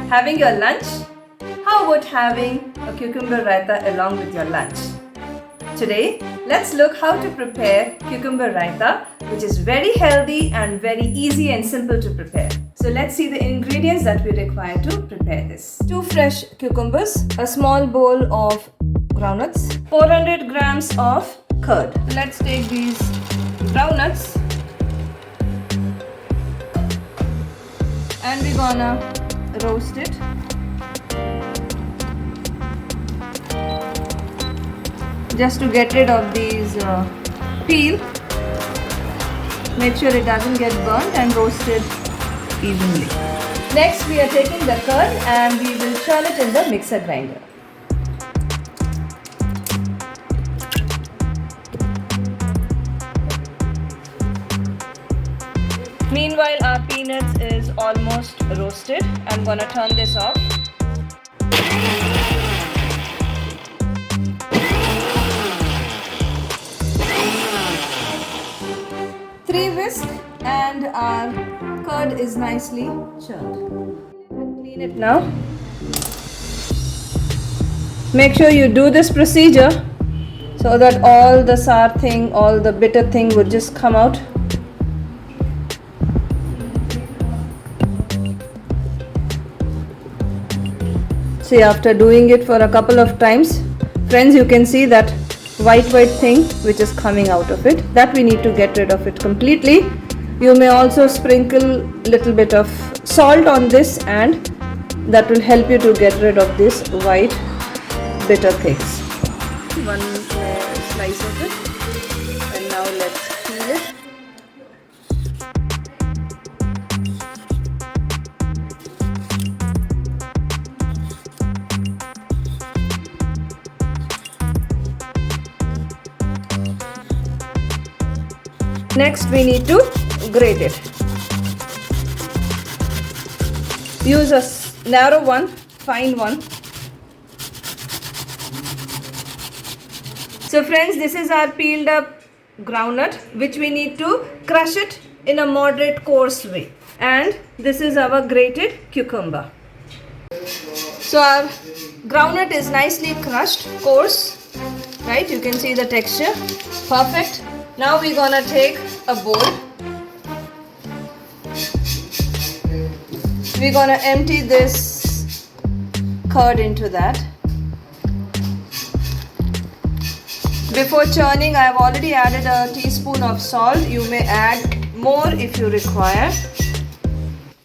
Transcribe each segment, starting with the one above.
having your lunch? How about having a cucumber raita along with your lunch? Today, let's look how to prepare cucumber raita, which is very healthy and very easy and simple to prepare. So let's see the ingredients that we require to prepare this. 2 fresh cucumbers, a small bowl of groundnuts, 400 grams of curd. Let's take these groundnuts and we're gonna roast it. Just to get rid of these peel. Make sure it doesn't get burnt and roasted evenly. Next we are taking the curd and we will churn it in the mixer grinder. Meanwhile our peanuts is almost roasted. I'm gonna turn this off. Three whisk and our curd is nicely churned. Clean it now. Make sure you do this procedure so that all the sour thing, all the bitter thing would just come out. See, after doing it for a couple of times, friends, you can see that white thing which is coming out of it. That we need to get rid of it completely. You may also sprinkle little bit of salt on this and that will help you to get rid of this white bitter things. One slice of it and now let's peel it. Next we need to grate it. Use a narrow one, fine one. So friends, this is our peeled up groundnut which we need to crush it in a moderate coarse way. And this is our grated cucumber. So our groundnut is nicely crushed, coarse, right? You can see the texture, perfect. Now we're gonna take a bowl. We're gonna empty this curd into that. Before churning, I've already added a teaspoon of salt. You may add more if you require.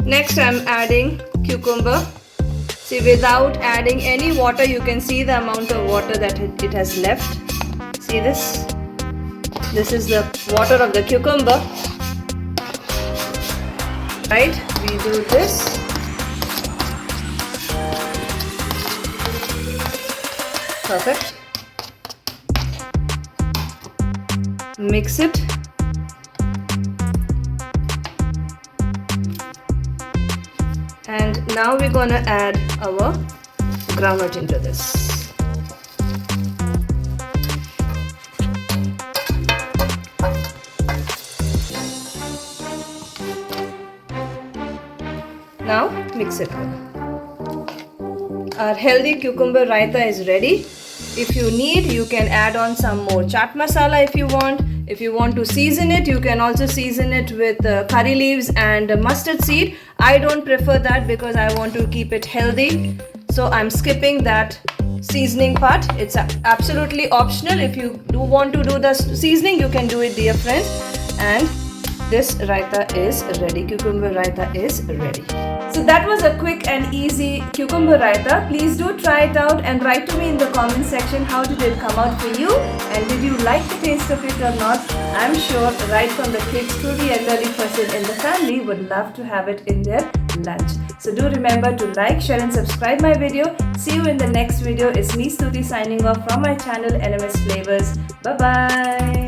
Next, I'm adding cucumber. See, without adding any water, you can see the amount of water that it has left. See this? This is the water of the cucumber. Right, we do this. Perfect. Mix it. And now we're gonna add our groundnut into this. Now mix it well. Our healthy cucumber raita is ready. If you need, you can add on some more chaat masala if you want. If you want to season it, you can also season it with curry leaves and mustard seed. I don't prefer that because I want to keep it healthy. So I'm skipping that seasoning part. It's absolutely optional. If you do want to do the seasoning, you can do it, dear friends. And this raita is ready. Cucumber raita is ready. So that was a quick and easy cucumber raita. Please do try it out and write to me in the comment section how did it come out for you and did you like the taste of it or not. I'm sure right from the kids to the elderly person in the family would love to have it in their lunch. So do remember to like, share and subscribe my video. See you in the next video. It's me Stuti signing off from my channel LMS Flavors. Bye bye.